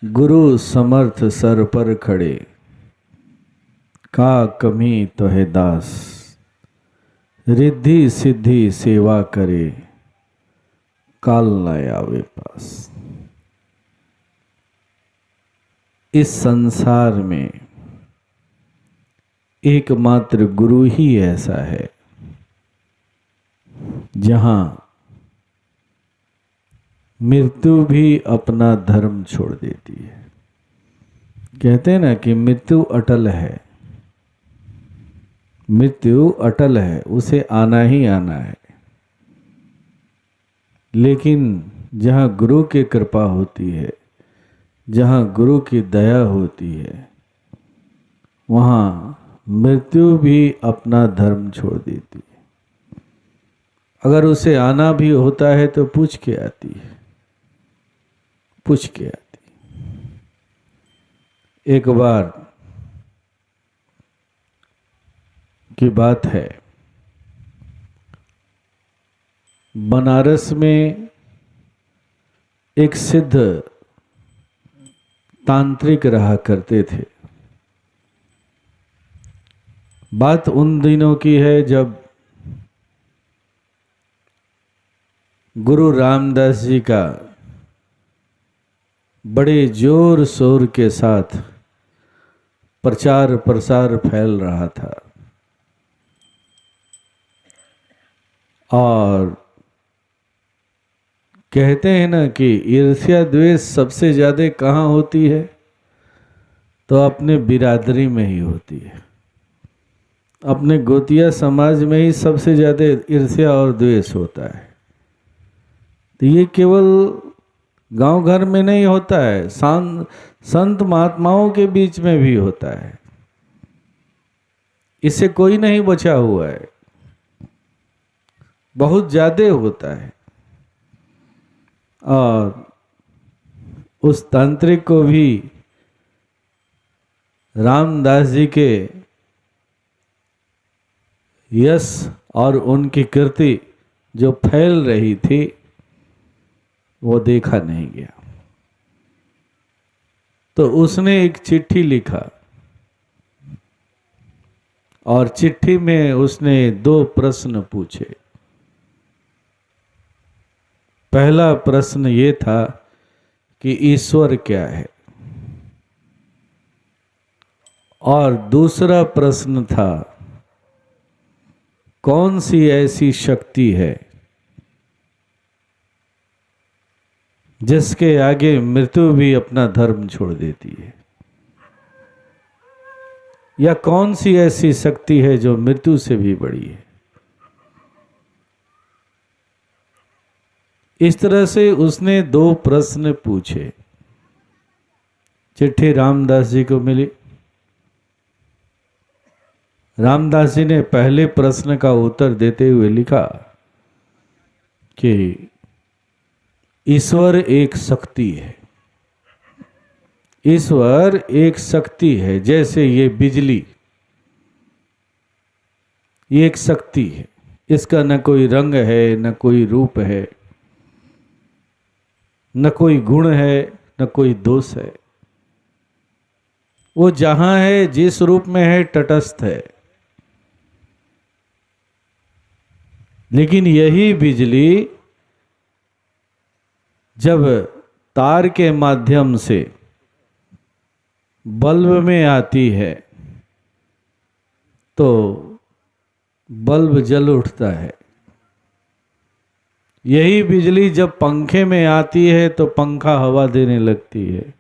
गुरु समर्थ sir पर खड़े, का कमी तो है दास। रिद्धि सिद्धि सेवा करे, काल न आवे पास। इस संसार में एकमात्र गुरु ही ऐसा है जहां मृत्यु भी अपना धर्म छोड़ देती है। कहते हैं ना कि मृत्यु अटल है, मृत्यु अटल है, उसे आना ही आना है। लेकिन जहाँ गुरु की कृपा होती है, जहाँ गुरु की दया होती है, वहाँ मृत्यु भी अपना धर्म छोड़ देती है। अगर उसे आना भी होता है तो पूछ के आती है, पूछ के आती। एक बार की बात है, बनारस में एक सिद्ध तांत्रिक रहा करते थे। बात उन दिनों की है जब गुरु रामदास जी का बड़े जोर शोर के साथ प्रचार प्रसार फैल रहा था और कहते हैं ना कि ईर्ष्या द्वेष सबसे ज़्यादा कहाँ होती है, तो अपने बिरादरी में ही होती है। अपने गोतिया समाज में ही सबसे ज़्यादा ईर्ष्या और द्वेष होता है। तो ये केवल गांव घर में नहीं होता है, संत महात्माओं के बीच में भी होता है। इससे कोई नहीं बचा हुआ है, बहुत ज़्यादा होता है। और उस तांत्रिक को भी रामदास जी के यश और उनकी कीर्ति जो फैल रही थी वो देखा नहीं गया। तो उसने एक चिट्ठी लिखा और चिट्ठी में उसने 2 प्रश्न पूछे। पहला प्रश्न ये था कि ईश्वर क्या है, और दूसरा प्रश्न था कौन सी ऐसी शक्ति है जिसके आगे मृत्यु भी अपना धर्म छोड़ देती है, या कौन सी ऐसी शक्ति है जो मृत्यु से भी बड़ी है। इस तरह से उसने 2 प्रश्न पूछे। चिट्ठी रामदास जी को मिली। रामदास जी ने पहले प्रश्न का उत्तर देते हुए लिखा कि ईश्वर एक शक्ति है। ईश्वर एक शक्ति है, जैसे ये बिजली, ये एक शक्ति है। इसका न कोई रंग है, न कोई रूप है, न कोई गुण है, न कोई दोष है। वो जहां है, जिस रूप में है, तटस्थ है। लेकिन यही बिजली जब तार के माध्यम से बल्ब में आती है तो बल्ब जल उठता है। यही बिजली जब पंखे में आती है तो पंखा हवा देने लगती है।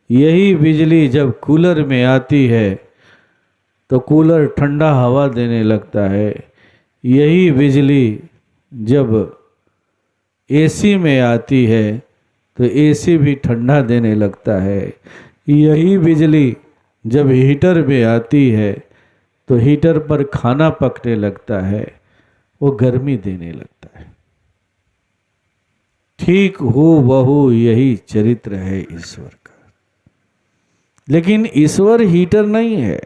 यही बिजली जब कूलर में आती है तो कूलर ठंडा हवा देने लगता है। यही बिजली जब एसी में आती है तो एसी भी ठंडा देने लगता है। यही बिजली जब हीटर में आती है तो हीटर पर खाना पकने लगता है, वो गर्मी देने लगता है। ठीक हूबहू यही चरित्र है ईश्वर का। लेकिन ईश्वर हीटर नहीं है,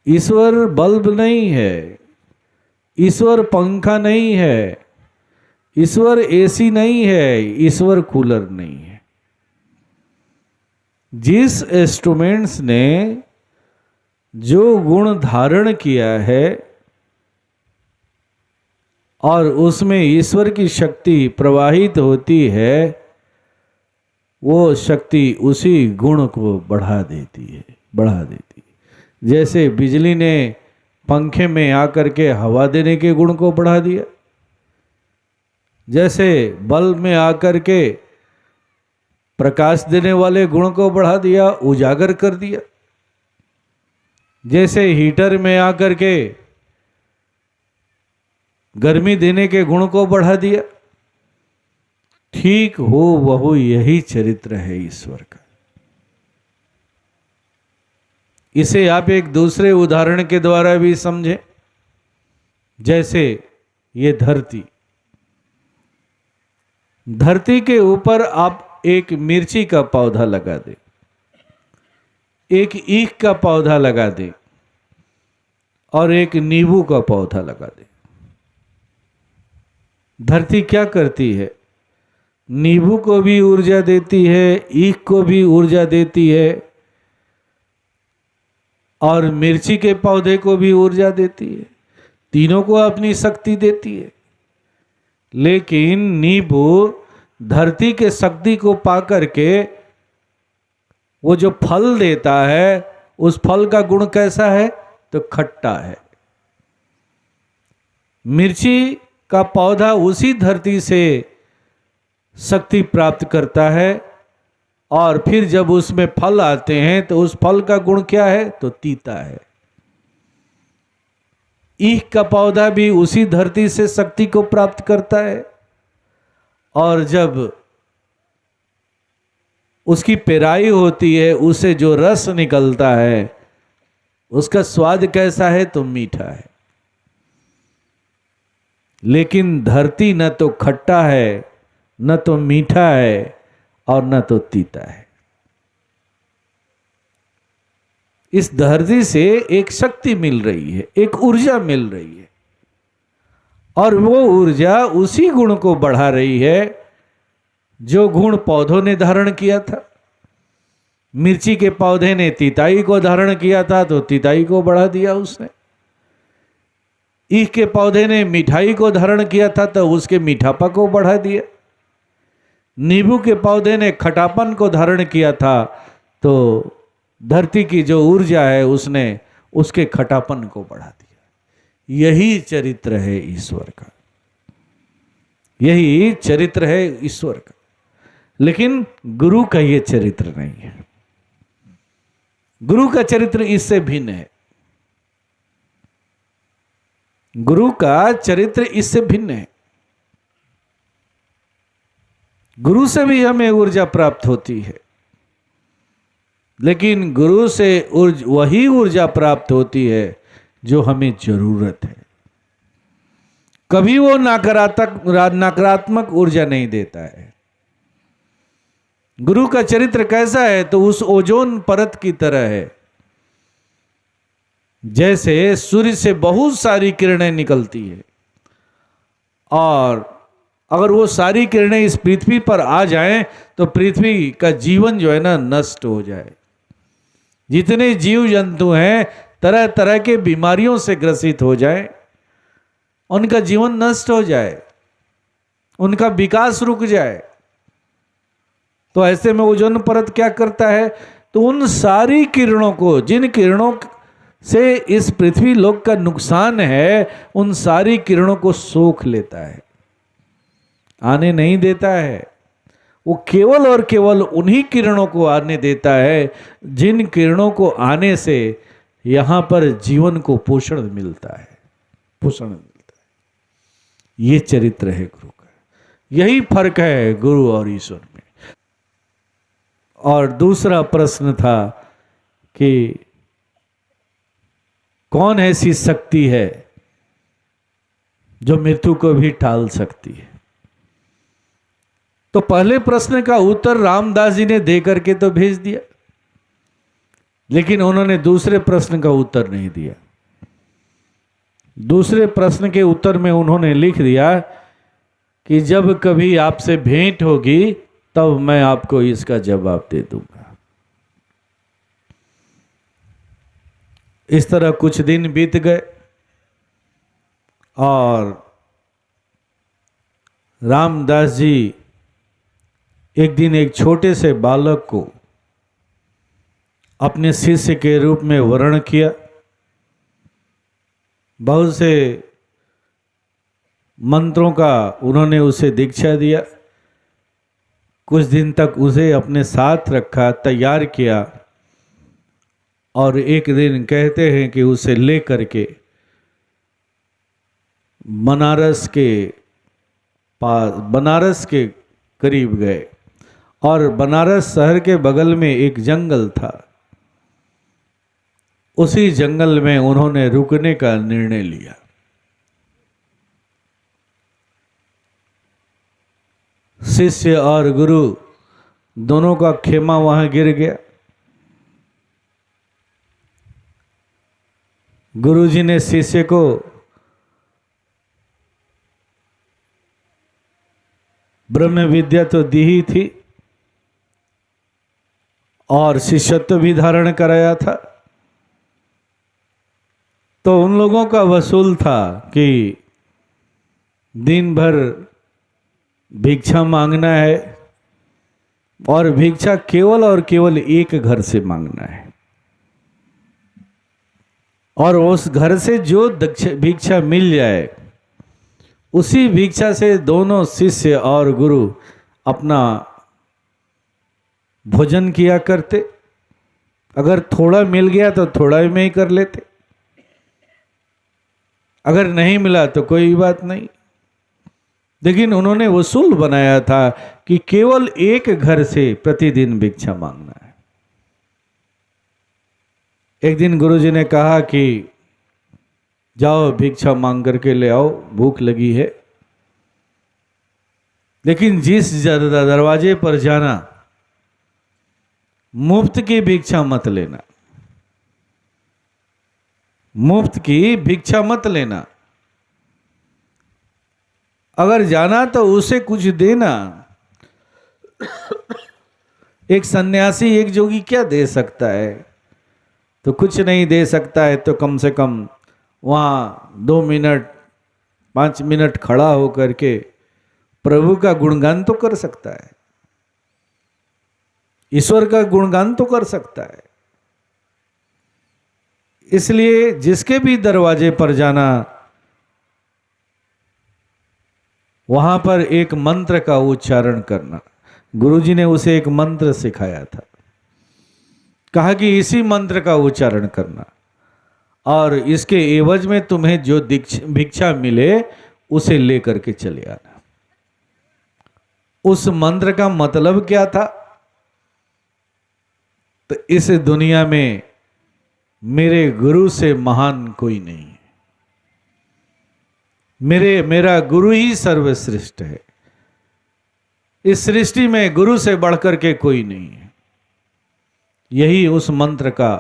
ईश्वर बल्ब नहीं है, ईश्वर पंखा नहीं है, ईश्वर एसी नहीं है, ईश्वर कूलर नहीं है। जिस इंस्ट्रूमेंट्स ने जो गुण धारण किया है और उसमें ईश्वर की शक्ति प्रवाहित होती है, वो शक्ति उसी गुण को बढ़ा देती है। जैसे बिजली ने पंखे में आकर के हवा देने के गुण को बढ़ा दिया, जैसे बल्ब में आकर के प्रकाश देने वाले गुण को बढ़ा दिया, उजागर कर दिया, जैसे हीटर में आकर के गर्मी देने के गुण को बढ़ा दिया, ठीक हो वह यही चरित्र है ईश्वर का। इसे आप एक दूसरे उदाहरण के द्वारा भी समझें। जैसे ये धरती के ऊपर आप एक मिर्ची का पौधा लगा दें, एक ईख का पौधा लगा दें और एक नींबू का पौधा लगा दें। धरती क्या करती है? नींबू को भी ऊर्जा देती है, ईख को भी ऊर्जा देती है और मिर्ची के पौधे को भी ऊर्जा देती है, तीनों को अपनी शक्ति देती है। लेकिन नींबू धरती के शक्ति को पाकर के वो जो फल देता है, उस फल का गुण कैसा है? तो खट्टा है। मिर्ची का पौधा उसी धरती से शक्ति प्राप्त करता है और फिर जब उसमें फल आते हैं तो उस फल का गुण क्या है? तो तीता है। ईख का पौधा भी उसी धरती से शक्ति को प्राप्त करता है और जब उसकी पेराई होती है, उसे जो रस निकलता है, उसका स्वाद कैसा है? तो मीठा है। लेकिन धरती न तो खट्टा है, न तो मीठा है और न तो तीता है। इस धरती से एक शक्ति मिल रही है, एक ऊर्जा मिल रही है और वो ऊर्जा उसी गुण को बढ़ा रही है जो गुण पौधों ने धारण किया था। मिर्ची के पौधे ने तीताई को धारण किया था तो तीताई को बढ़ा दिया उसने। ईख के पौधे ने मिठाई को धारण किया था तो उसके मीठापा को बढ़ा दिया। नींबू के पौधे ने खटापन को धारण किया था तो धरती की जो ऊर्जा है उसने उसके खटापन को बढ़ा दिया। यही चरित्र है ईश्वर का, यही चरित्र है ईश्वर का। लेकिन गुरु का ये चरित्र नहीं है। गुरु का चरित्र इससे भिन्न है। गुरु का चरित्र इससे भिन्न है। गुरु से भी हमें ऊर्जा प्राप्त होती है, लेकिन गुरु से वही ऊर्जा प्राप्त होती है जो हमें जरूरत है। कभी वो नकारात्मक ऊर्जा नहीं देता है। गुरु का चरित्र कैसा है? तो उस ओजोन परत की तरह है। जैसे सूर्य से बहुत सारी किरणें निकलती है और अगर वो सारी किरणें इस पृथ्वी पर आ जाएं तो पृथ्वी का जीवन जो है ना नष्ट हो जाए। जितने जीव जंतु हैं तरह तरह के बीमारियों से ग्रसित हो जाए, उनका जीवन नष्ट हो जाए, उनका विकास रुक जाए। तो ऐसे में ओजोन परत क्या करता है? तो उन सारी किरणों को, जिन किरणों से इस पृथ्वी लोक का नुकसान है, उन सारी किरणों को सोख लेता है, आने नहीं देता है। वो केवल और केवल उन्हीं किरणों को आने देता है जिन किरणों को आने से यहां पर जीवन को पोषण मिलता है। ये चरित्र है गुरु का। यही फर्क है गुरु और ईश्वर में। और दूसरा प्रश्न था कि कौन ऐसी शक्ति है जो मृत्यु को भी टाल सकती है? तो पहले प्रश्न का उत्तर रामदास जी ने दे करके तो भेज दिया, लेकिन उन्होंने दूसरे प्रश्न का उत्तर नहीं दिया। दूसरे प्रश्न के उत्तर में उन्होंने लिख दिया कि जब कभी आपसे भेंट होगी तब मैं आपको इसका जवाब दे दूंगा। इस तरह कुछ दिन बीत गए और रामदास जी एक दिन एक छोटे से बालक को अपने शिष्य के रूप में वर्ण किया। बहुत से मंत्रों का उन्होंने उसे दीक्षा दिया। कुछ दिन तक उसे अपने साथ रखा, तैयार किया और एक दिन कहते हैं कि उसे ले करके बनारस के करीब गए और बनारस शहर के बगल में एक जंगल था। उसी जंगल में उन्होंने रुकने का निर्णय लिया। शिष्य और गुरु दोनों का खेमा वहां गिर गया। गुरुजी ने शिष्य को ब्रह्म विद्या तो दी ही थी और शिष्यत्व भी धारण कराया था। तो उन लोगों का वसूल था कि दिन भर भिक्षा मांगना है और भिक्षा केवल और केवल एक घर से मांगना है और उस घर से जो भिक्षा मिल जाए उसी भिक्षा से दोनों शिष्य और गुरु अपना भोजन किया करते। अगर थोड़ा मिल गया तो थोड़ा में ही कर लेते, अगर नहीं मिला तो कोई बात नहीं। लेकिन उन्होंने वसूल बनाया था कि केवल एक घर से प्रतिदिन भिक्षा मांगना है। एक दिन गुरुजी ने कहा कि जाओ भिक्षा मांग करके ले आओ, भूख लगी है। लेकिन जिस दरवाजे पर जाना मुफ्त की भिक्षा मत लेना, मुफ्त की भिक्षा मत लेना। अगर जाना तो उसे कुछ देना। एक सन्यासी एक जोगी क्या दे सकता है? तो कुछ नहीं दे सकता है तो कम से कम वहाँ 2 मिनट 5 मिनट खड़ा होकर के प्रभु का गुणगान तो कर सकता है, ईश्वर का गुणगान तो कर सकता है। इसलिए जिसके भी दरवाजे पर जाना वहां पर एक मंत्र का उच्चारण करना। गुरुजी ने उसे एक मंत्र सिखाया था, कहा कि इसी मंत्र का उच्चारण करना और इसके एवज में तुम्हें जो भिक्षा मिले उसे लेकर के चले आना। उस मंत्र का मतलब क्या था? तो इस दुनिया में मेरे गुरु से महान कोई नहीं है, मेरा गुरु ही सर्वश्रेष्ठ है। इस सृष्टि में गुरु से बढ़कर के कोई नहीं है। यही उस मंत्र का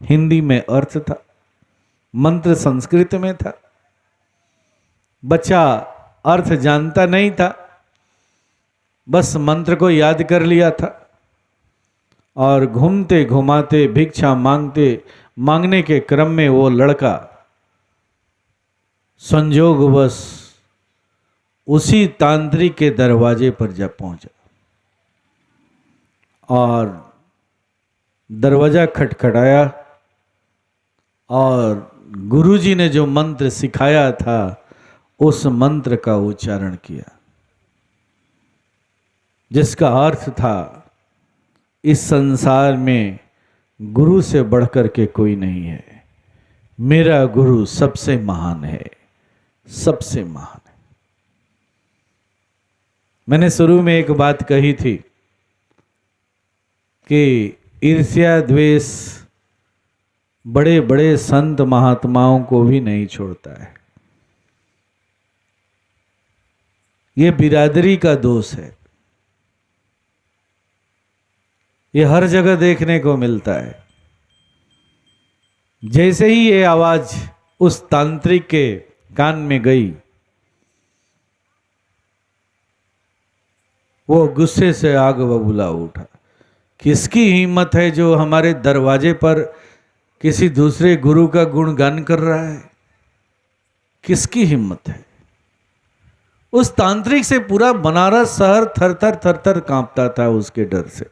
हिंदी में अर्थ था। मंत्र संस्कृत में था। बच्चा अर्थ जानता नहीं था, बस मंत्र को याद कर लिया था और घूमते घुमाते भिक्षा मांगने के क्रम में वो लड़का संजोगवश उसी तांत्रिक के दरवाजे पर जा पहुंचा और दरवाजा खटखटाया और गुरुजी ने जो मंत्र सिखाया था उस मंत्र का उच्चारण किया, जिसका अर्थ था इस संसार में गुरु से बढ़कर के कोई नहीं है, मेरा गुरु सबसे महान है, सबसे महान है। मैंने शुरू में एक बात कही थी कि ईर्ष्या द्वेष बड़े बड़े संत महात्माओं को भी नहीं छोड़ता है। ये बिरादरी का दोष है। ये हर जगह देखने को मिलता है। जैसे ही ये आवाज उस तांत्रिक के कान में गई, वो गुस्से से आग बबूला उठा। किसकी हिम्मत है जो हमारे दरवाजे पर किसी दूसरे गुरु का गुणगान कर रहा है? किसकी हिम्मत है? उस तांत्रिक से पूरा बनारस शहर थर थर कांपता था उसके डर से।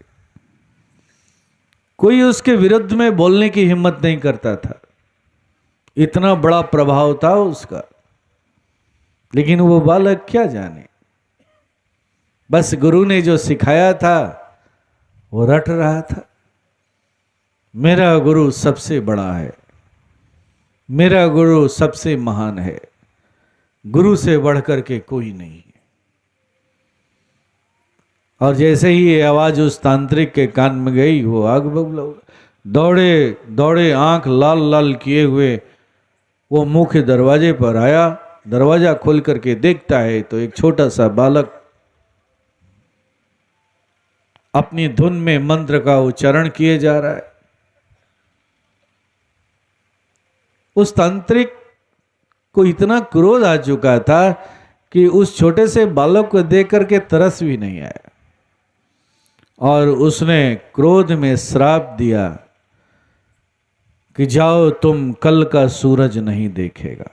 कोई उसके विरुद्ध में बोलने की हिम्मत नहीं करता था, इतना बड़ा प्रभाव था उसका। लेकिन वो बालक क्या जाने, बस गुरु ने जो सिखाया था वो रट रहा था। मेरा गुरु सबसे बड़ा है, मेरा गुरु सबसे महान है, गुरु से बढ़कर के कोई नहीं है। और जैसे ही ये आवाज उस तांत्रिक के कान में गई, वो आग बबूला, दौड़े दौड़े आंख लाल लाल किए हुए वो मुख्य दरवाजे पर आया। दरवाजा खोल करके देखता है तो एक छोटा सा बालक अपनी धुन में मंत्र का उच्चारण किए जा रहा है। उस तांत्रिक को इतना क्रोध आ चुका था कि उस छोटे से बालक को देख करके तरस भी नहीं आया, और उसने क्रोध में श्राप दिया कि जाओ, तुम कल का सूरज नहीं देखेगा।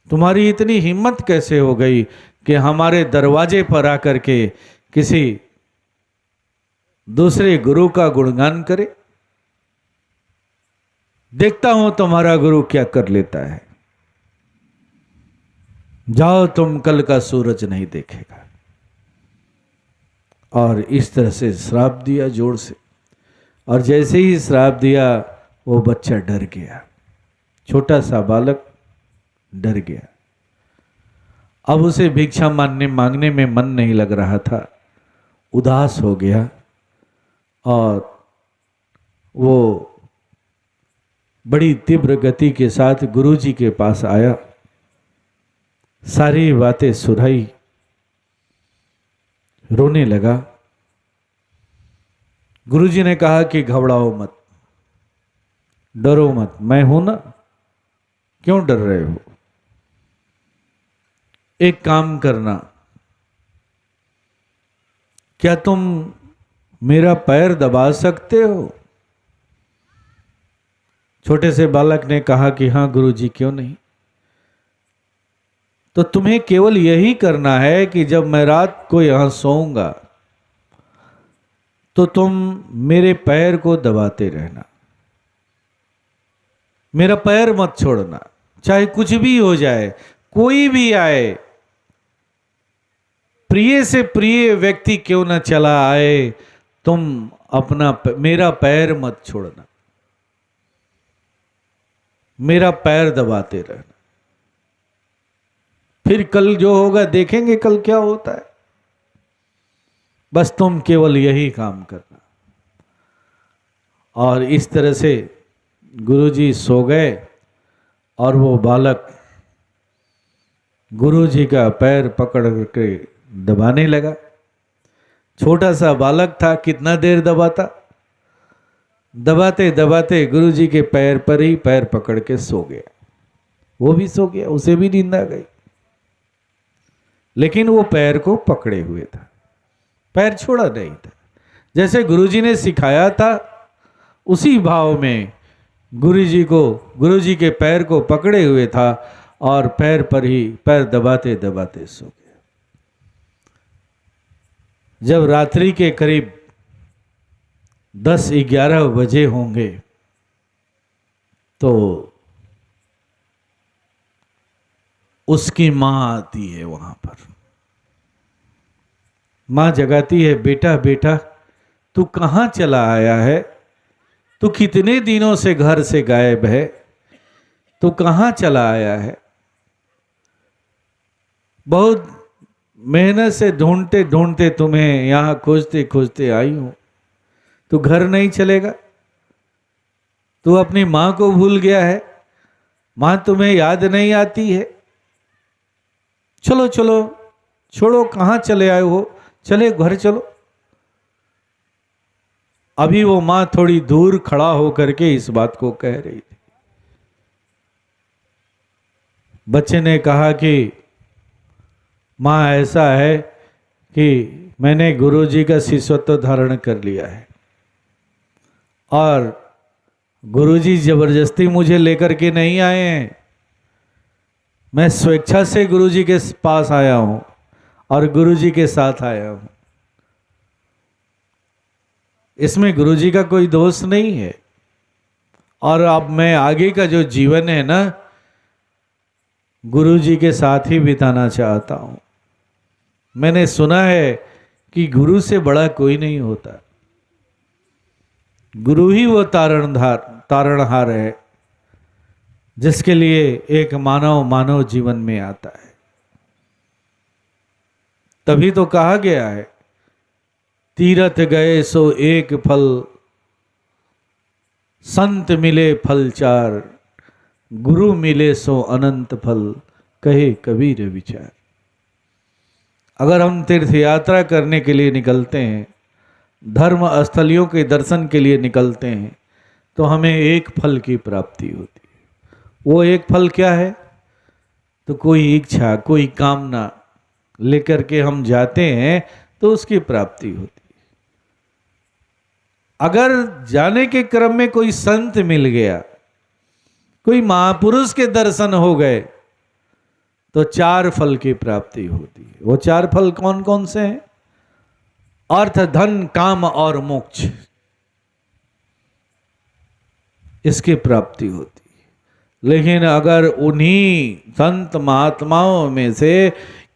तुम्हारी इतनी हिम्मत कैसे हो गई कि हमारे दरवाजे पर आकर के किसी दूसरे गुरु का गुणगान करे? देखता हूं तुम्हारा गुरु क्या कर लेता है। जाओ, तुम कल का सूरज नहीं देखेगा। और इस तरह से श्राप दिया जोर से। और जैसे ही श्राप दिया, वो बच्चा डर गया, छोटा सा बालक डर गया। अब उसे भिक्षा मांगने में मन नहीं लग रहा था, उदास हो गया। और वो बड़ी तीव्र गति के साथ गुरुजी के पास आया, सारी बातें सुनाई, रोने लगा। गुरुजी ने कहा कि घबराओ मत, डरो मत, मैं हूं ना, क्यों डर रहे हो? एक काम करना, क्या तुम मेरा पैर दबा सकते हो? छोटे से बालक ने कहा कि हाँ गुरुजी, क्यों नहीं। तो तुम्हें केवल यही करना है कि जब मैं रात को यहां सोऊंगा तो तुम मेरे पैर को दबाते रहना, मेरा पैर मत छोड़ना, चाहे कुछ भी हो जाए, कोई भी आए, प्रिय से प्रिय व्यक्ति क्यों न चला आए, तुम मेरा पैर मत छोड़ना, मेरा पैर दबाते रहना। फिर कल जो होगा देखेंगे, कल क्या होता है, बस तुम केवल यही काम करना। और इस तरह से गुरुजी सो गए और वो बालक गुरुजी का पैर पकड़ के दबाने लगा। छोटा सा बालक था, कितना देर दबाता, दबाते दबाते गुरुजी के पैर पर ही पैर पकड़ के सो गया। वो भी सो गया, उसे भी नींद आ गई, लेकिन वो पैर को पकड़े हुए था, पैर छोड़ा नहीं था। जैसे गुरुजी ने सिखाया था उसी भाव में गुरुजी के पैर को पकड़े हुए था और पैर पर ही पैर दबाते दबाते सो गया। जब रात्रि के करीब 10-11 बजे होंगे तो उसकी मां आती है वहां पर। मां जगाती है, बेटा बेटा तू कहां चला आया है, तू कितने दिनों से घर से गायब है, तू कहां चला आया है? बहुत मेहनत से ढूंढते ढूंढते तुम्हें यहां खोजते खोजते आई हूं, तू घर नहीं चलेगा? तू अपनी मां को भूल गया है? मां तुम्हें याद नहीं आती है? चलो चलो, छोड़ो, कहां चले आए हो, चले घर चलो। अभी वो मां थोड़ी दूर खड़ा होकर के इस बात को कह रही थी। बच्चे ने कहा कि मां ऐसा है कि मैंने गुरुजी का शिष्यत्व धारण कर लिया है और गुरुजी जबरदस्ती मुझे लेकर के नहीं आए हैं, मैं स्वेच्छा से गुरुजी के पास आया हूं और गुरुजी के साथ आया हूं। इसमें गुरुजी का कोई दोष नहीं है। और अब मैं आगे का जो जीवन है ना, गुरुजी के साथ ही बिताना चाहता हूं। मैंने सुना है कि गुरु से बड़ा कोई नहीं होता, गुरु ही वो तारणहार है जिसके लिए एक मानव जीवन में आता है। तभी तो कहा गया है, तीरथ गए सो एक फल, संत मिले फल चार, गुरु मिले सो अनंत फल, कहे कबीर विचार। अगर हम तीर्थ यात्रा करने के लिए निकलते हैं, धर्म स्थलियों के दर्शन के लिए निकलते हैं, तो हमें एक फल की प्राप्ति होती है। वो एक फल क्या है? तो कोई इच्छा, कोई कामना लेकर के हम जाते हैं तो उसकी प्राप्ति होती है। अगर जाने के क्रम में कोई संत मिल गया, कोई महापुरुष के दर्शन हो गए, तो 4 फल की प्राप्ति होती है। वो 4 फल कौन कौन से हैं? अर्थ, धन, काम और मोक्ष, इसकी प्राप्ति होती है। लेकिन अगर उन्हीं संत महात्माओं में से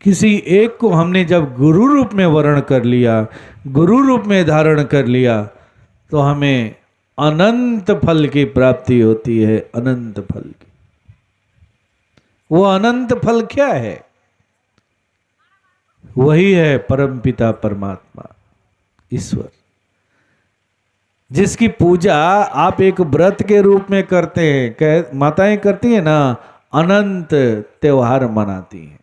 किसी एक को हमने जब गुरु रूप में वर्ण कर लिया, गुरु रूप में धारण कर लिया, तो हमें अनंत फल की प्राप्ति होती है। अनंत फल की। वो अनंत फल क्या है? वही है परमपिता परमात्मा ईश्वर, जिसकी पूजा आप एक व्रत के रूप में करते हैं। माताएं करती हैं ना, अनंत त्योहार मनाती हैं।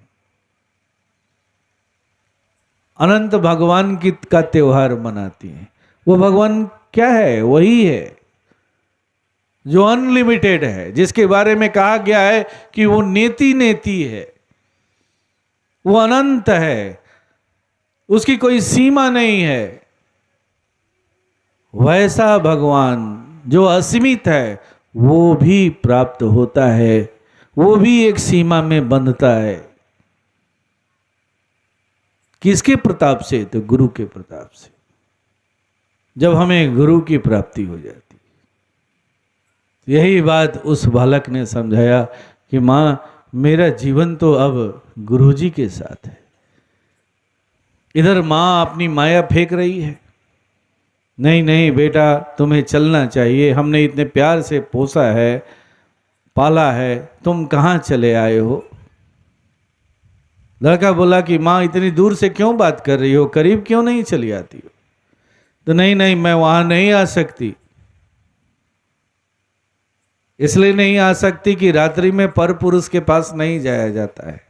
अनंत भगवान का त्योहार मनाती हैं। वो भगवान क्या है? वही है जो अनलिमिटेड है, जिसके बारे में कहा गया है कि वो नेति नेति है, वो अनंत है, उसकी कोई सीमा नहीं है। वैसा भगवान जो असीमित है, वो भी प्राप्त होता है, वो भी एक सीमा में बंधता है। किसके प्रताप से? तो गुरु के प्रताप से। जब हमें गुरु की प्राप्ति हो जाती, यही बात उस बालक ने समझाया कि माँ, मेरा जीवन तो अब गुरुजी के साथ है। इधर माँ अपनी माया फेंक रही है, नहीं नहीं बेटा, तुम्हें चलना चाहिए, हमने इतने प्यार से पोसा है, पाला है, तुम कहाँ चले आए हो? लड़का बोला कि माँ, इतनी दूर से क्यों बात कर रही हो, करीब क्यों नहीं चली आती हो? तो नहीं नहीं, मैं वहां नहीं आ सकती। इसलिए नहीं आ सकती कि रात्रि में पर पुरुष के पास नहीं जाया जाता है।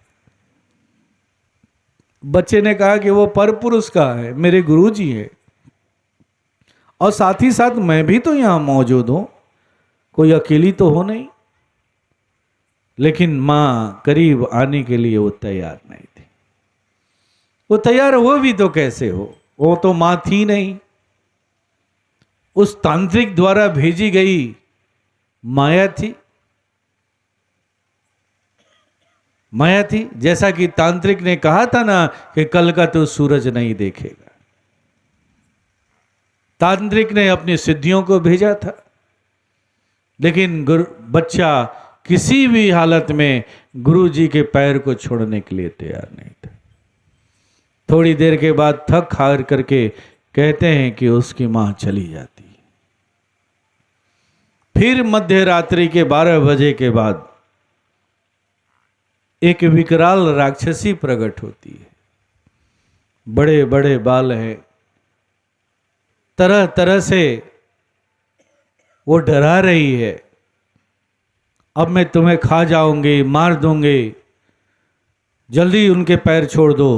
बच्चे ने कहा कि वो पर पुरुष का है, मेरे गुरुजी है, और साथ ही साथ मैं भी तो यहां मौजूद हूं, कोई अकेली तो हो नहीं। लेकिन मां करीब आने के लिए वो तैयार नहीं थी। वो तैयार हो भी तो कैसे हो, वो तो मां थी नहीं, उस तांत्रिक द्वारा भेजी गई माया थी। माया थी, जैसा कि तांत्रिक ने कहा था ना कि कल का तो सूरज नहीं देखेगा। तांत्रिक ने अपनी सिद्धियों को भेजा था, लेकिन बच्चा किसी भी हालत में गुरु जी के पैर को छोड़ने के लिए तैयार नहीं था। थोड़ी देर के बाद थक हार करके कहते हैं कि उसकी मां चली जाती है। फिर मध्य रात्रि के 12 बजे के बाद एक विकराल राक्षसी प्रकट होती है। बड़े बड़े बाल हैं, तरह तरह से वो डरा रही है, अब मैं तुम्हें खा जाऊंगी, मार दूंगी, जल्दी उनके पैर छोड़ दो।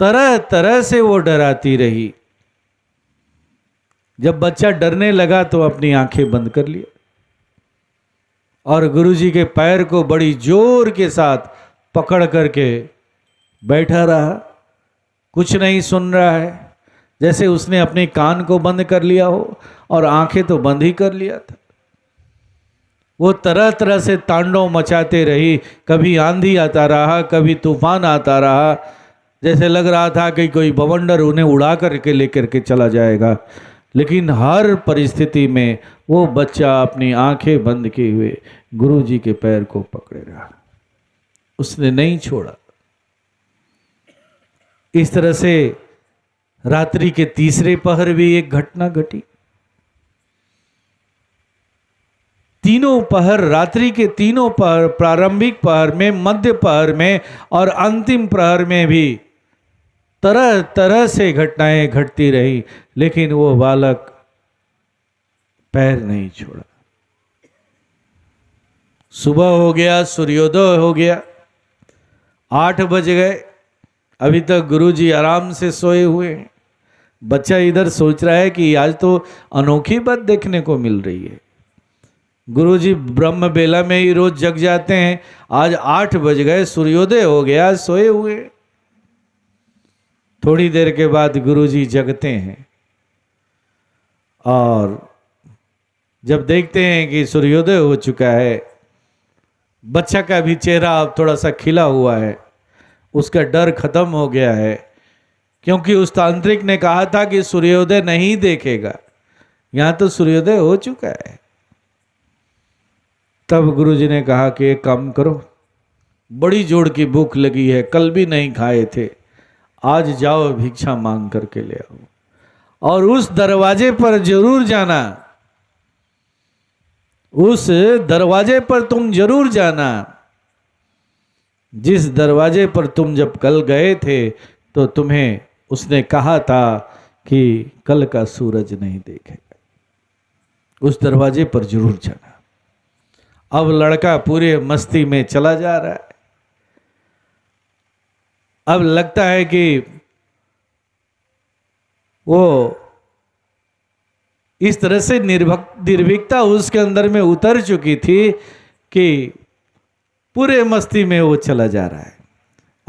तरह तरह से वो डराती रही। जब बच्चा डरने लगा तो अपनी आंखें बंद कर लिया और गुरुजी के पैर को बड़ी जोर के साथ पकड़ करके बैठा रहा। कुछ नहीं सुन रहा है, जैसे उसने अपने कान को बंद कर लिया हो और आंखें तो बंद ही कर लिया था। वो तरह तरह से तांडव मचाते रही, कभी आंधी आता रहा, कभी तूफान आता रहा, जैसे लग रहा था कि कोई बवंडर उन्हें उड़ा करके लेकर के चला जाएगा। लेकिन हर परिस्थिति में वो बच्चा अपनी आंखें बंद किए हुए गुरु जी के पैर को पकड़े रहा, उसने नहीं छोड़ा। इस तरह से रात्रि के तीसरे पहर भी एक घटना घटी। तीनों पहर, रात्रि के तीनों पहर, प्रारंभिक पहर में, मध्य पहर में और अंतिम प्रहर में भी तरह तरह से घटनाएं घटती रही, लेकिन वो बालक पैर नहीं छोड़ा। सुबह हो गया, सूर्योदय हो गया, 8 बज गए, अभी तक गुरुजी आराम से सोए हुए हैं। बच्चा इधर सोच रहा है कि आज तो अनोखी बात देखने को मिल रही है। गुरुजी ब्रह्म बेला में ही रोज जग जाते हैं, आज 8 बज गए, सूर्योदय हो गया, सोए हुए। थोड़ी देर के बाद गुरुजी जगते हैं और जब देखते हैं कि सूर्योदय हो चुका है, बच्चा का भी चेहरा अब थोड़ा सा खिला हुआ है, उसका डर खत्म हो गया है, क्योंकि उस तांत्रिक ने कहा था कि सूर्योदय नहीं देखेगा, यहां तो सूर्योदय हो चुका है। तब गुरुजी ने कहा कि एक काम करो, बड़ी जोर की भूख लगी है, कल भी नहीं खाए थे, आज जाओ भिक्षा मांग करके ले आओ और उस दरवाजे पर जरूर जाना, उस दरवाजे पर तुम जरूर जाना जिस दरवाजे पर तुम जब कल गए थे तो तुम्हें उसने कहा था कि कल का सूरज नहीं देखेगा, उस दरवाजे पर जरूर जाना। अब लड़का पूरे मस्ती में चला जा रहा है। अब लगता है कि वो इस तरह से निर्भीकता उसके अंदर में उतर चुकी थी कि पूरे मस्ती में वो चला जा रहा है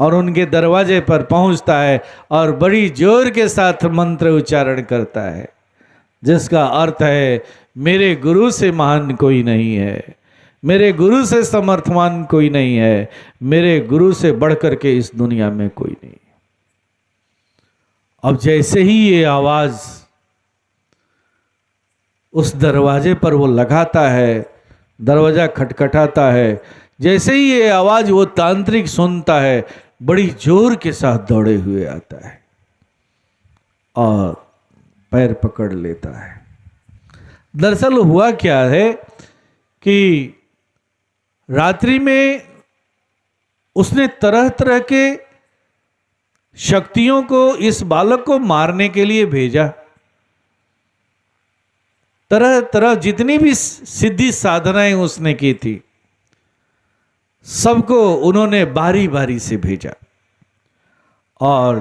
और उनके दरवाजे पर पहुंचता है और बड़ी जोर के साथ मंत्र उच्चारण करता है, जिसका अर्थ है मेरे गुरु से महान कोई नहीं है, मेरे गुरु से समर्थवान कोई नहीं है, मेरे गुरु से बढ़कर के इस दुनिया में कोई नहीं। अब जैसे ही ये आवाज उस दरवाजे पर वो लगाता है, दरवाजा खटखटाता है, जैसे ही ये आवाज वो तांत्रिक सुनता है, बड़ी जोर के साथ दौड़े हुए आता है और पैर पकड़ लेता है। दरअसल हुआ क्या है कि रात्रि में उसने तरह तरह के शक्तियों को इस बालक को मारने के लिए भेजा। तरह तरह जितनी भी सिद्धि साधनाएं उसने की थी, सबको उन्होंने बारी बारी से भेजा और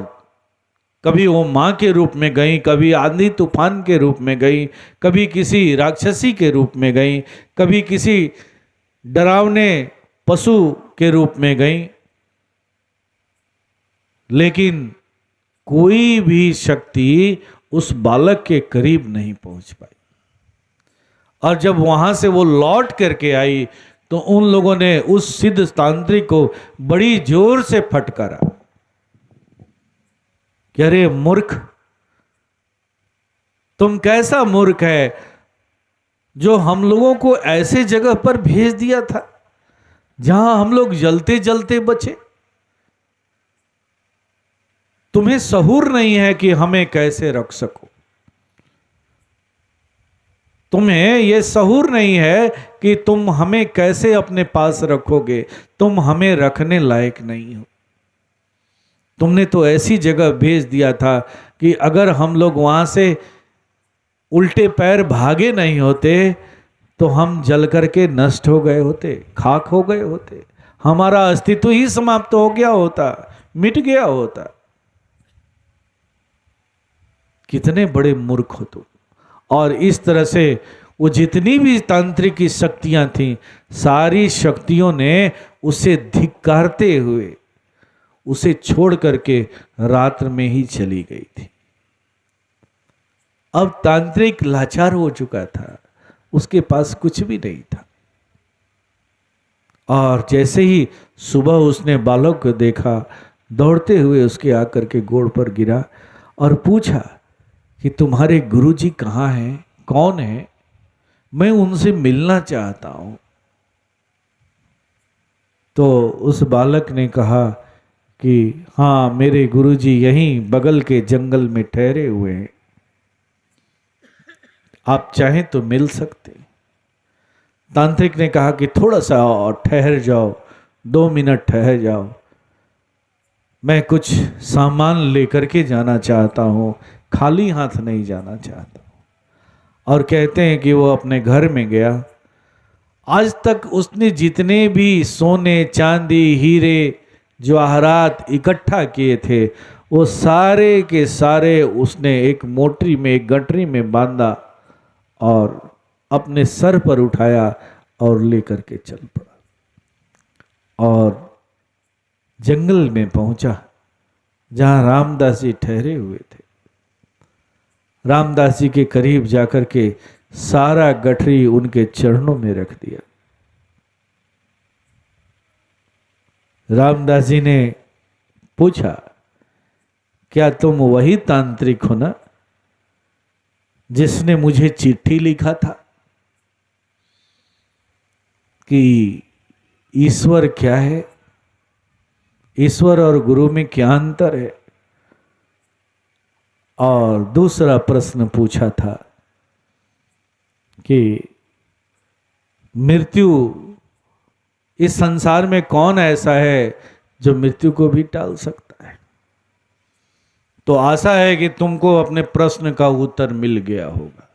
कभी वो मां के रूप में गई, कभी आंधी तूफान के रूप में गई, कभी किसी राक्षसी के रूप में गई, कभी किसी डरावने पशु के रूप में गई, लेकिन कोई भी शक्ति उस बालक के करीब नहीं पहुंच पाई। और जब वहां से वो लौट करके आई तो उन लोगों ने उस सिद्ध तांत्रिक को बड़ी जोर से फटकारा कि अरे मूर्ख, तुम कैसा मूर्ख है जो हम लोगों को ऐसे जगह पर भेज दिया था जहां हम लोग जलते जलते बचे। तुम्हें सहूर नहीं है कि हमें कैसे रख सको, तुम्हें यह सहूर नहीं है कि तुम हमें कैसे अपने पास रखोगे, तुम हमें रखने लायक नहीं हो। तुमने तो ऐसी जगह भेज दिया था कि अगर हम लोग वहां से उल्टे पैर भागे नहीं होते तो हम जल करके नष्ट हो गए होते, खाक हो गए होते, हमारा अस्तित्व ही समाप्त हो गया होता, मिट गया होता। कितने बड़े मूर्ख हो तुम। और इस तरह से वो जितनी भी तांत्रिक की शक्तियां थीं, सारी शक्तियों ने उसे धिक्कारते हुए उसे छोड़ करके रात्र में ही चली गई थी। अब तांत्रिक लाचार हो चुका था, उसके पास कुछ भी नहीं था। और जैसे ही सुबह उसने बालक को देखा, दौड़ते हुए उसके आकर के गोड़ पर गिरा और पूछा कि तुम्हारे गुरुजी कहाँ हैं, कौन है, मैं उनसे मिलना चाहता हूं। तो उस बालक ने कहा कि हाँ, मेरे गुरुजी यहीं बगल के जंगल में ठहरे हुए हैं, आप चाहें तो मिल सकते हैं। तांत्रिक ने कहा कि थोड़ा सा और ठहर जाओ, 2 मिनट ठहर जाओ, मैं कुछ सामान लेकर के जाना चाहता हूँ, खाली हाथ नहीं जाना चाहता। और कहते हैं कि वो अपने घर में गया। आज तक उसने जितने भी सोने, चांदी, हीरे, जवाहरात इकट्ठा किए थे, वो सारे के सारे उसने एक मोटरी में, एक गठरी में बांधा और अपने सर पर उठाया और लेकर के चल पड़ा और जंगल में पहुंचा जहां रामदास जी ठहरे हुए थे। रामदास जी के करीब जाकर के सारा गठरी उनके चरणों में रख दिया। रामदास जी ने पूछा, क्या तुम वही तांत्रिक हो ना जिसने मुझे चिट्ठी लिखा था कि ईश्वर क्या है, ईश्वर और गुरु में क्या अंतर है, और दूसरा प्रश्न पूछा था कि मृत्यु, इस संसार में कौन ऐसा है जो मृत्यु को भी टाल सकता है। तो आशा है कि तुमको अपने प्रश्न का उत्तर मिल गया होगा।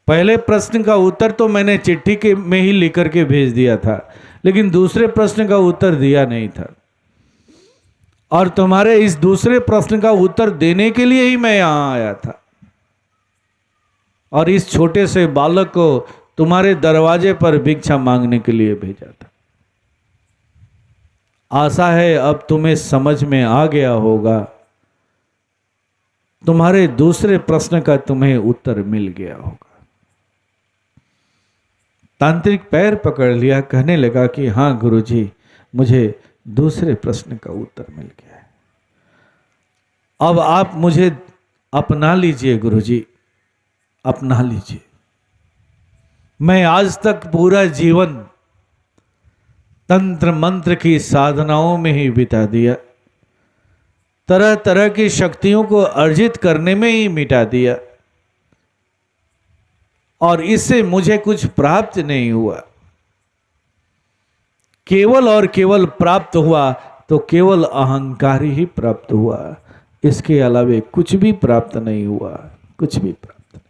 पहले प्रश्न का उत्तर तो मैंने चिट्ठी के में ही लिख के भेज दिया था, लेकिन दूसरे प्रश्न का उत्तर दिया नहीं था, और तुम्हारे इस दूसरे प्रश्न का उत्तर देने के लिए ही मैं यहां आया था और इस छोटे से बालक को तुम्हारे दरवाजे पर भिक्षा मांगने के लिए भेजा था। आशा है अब तुम्हें समझ में आ गया होगा, तुम्हारे दूसरे प्रश्न का तुम्हें उत्तर मिल गया होगा। तांत्रिक पैर पकड़ लिया, कहने लगा कि हाँ गुरुजी, मुझे दूसरे प्रश्न का उत्तर मिल गया है। अब आप मुझे अपना लीजिए गुरुजी, अपना लीजिए। मैं आज तक पूरा जीवन तंत्र मंत्र की साधनाओं में ही बिता दिया, तरह तरह की शक्तियों को अर्जित करने में ही मिटा दिया, और इससे मुझे कुछ प्राप्त नहीं हुआ। केवल और केवल प्राप्त हुआ तो केवल अहंकार ही प्राप्त हुआ, इसके अलावे कुछ भी प्राप्त नहीं हुआ, कुछ भी प्राप्त नहीं।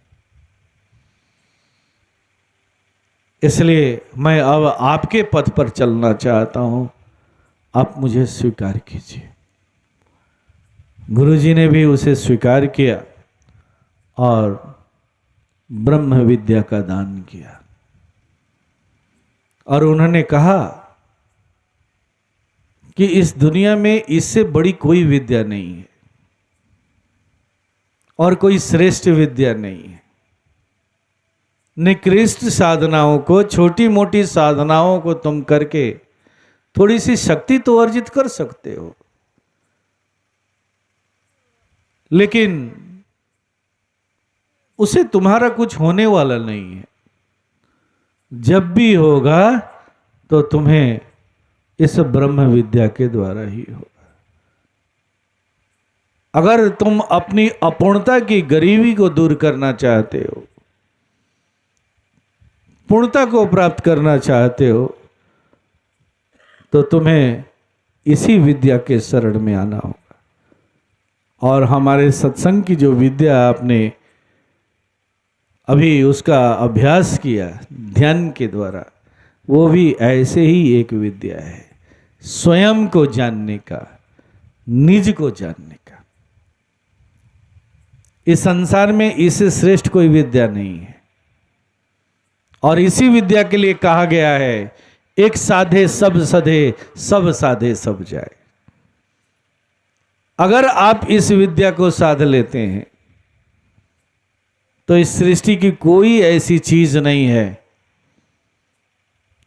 इसलिए मैं अब आपके पथ पर चलना चाहता हूं, आप मुझे स्वीकार कीजिए। गुरुजी ने भी उसे स्वीकार किया और ब्रह्म विद्या का दान किया, और उन्होंने कहा कि इस दुनिया में इससे बड़ी कोई विद्या नहीं है और कोई श्रेष्ठ विद्या नहीं है। निकृष्ट साधनाओं को, छोटी मोटी साधनाओं को तुम करके थोड़ी सी शक्ति तो अर्जित कर सकते हो, लेकिन उसे तुम्हारा कुछ होने वाला नहीं है। जब भी होगा तो तुम्हें इस ब्रह्म विद्या के द्वारा ही होगा। अगर तुम अपनी अपूर्णता की गरीबी को दूर करना चाहते हो, पूर्णता को प्राप्त करना चाहते हो, तो तुम्हें इसी विद्या के शरण में आना होगा। और हमारे सत्संग की जो विद्या आपने अभी उसका अभ्यास किया ध्यान के द्वारा, वो भी ऐसे ही एक विद्या है, स्वयं को जानने का, निज को जानने का। इस संसार में इससे श्रेष्ठ कोई विद्या नहीं है, और इसी विद्या के लिए कहा गया है, एक साधे सब सधे, सब साधे सब जाए। अगर आप इस विद्या को साध लेते हैं तो इस सृष्टि की कोई ऐसी चीज नहीं है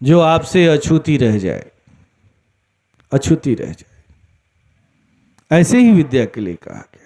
जो आपसे अछूती रह जाए, अछूती रह जाए। ऐसे ही विद्या के लिए कहा गया।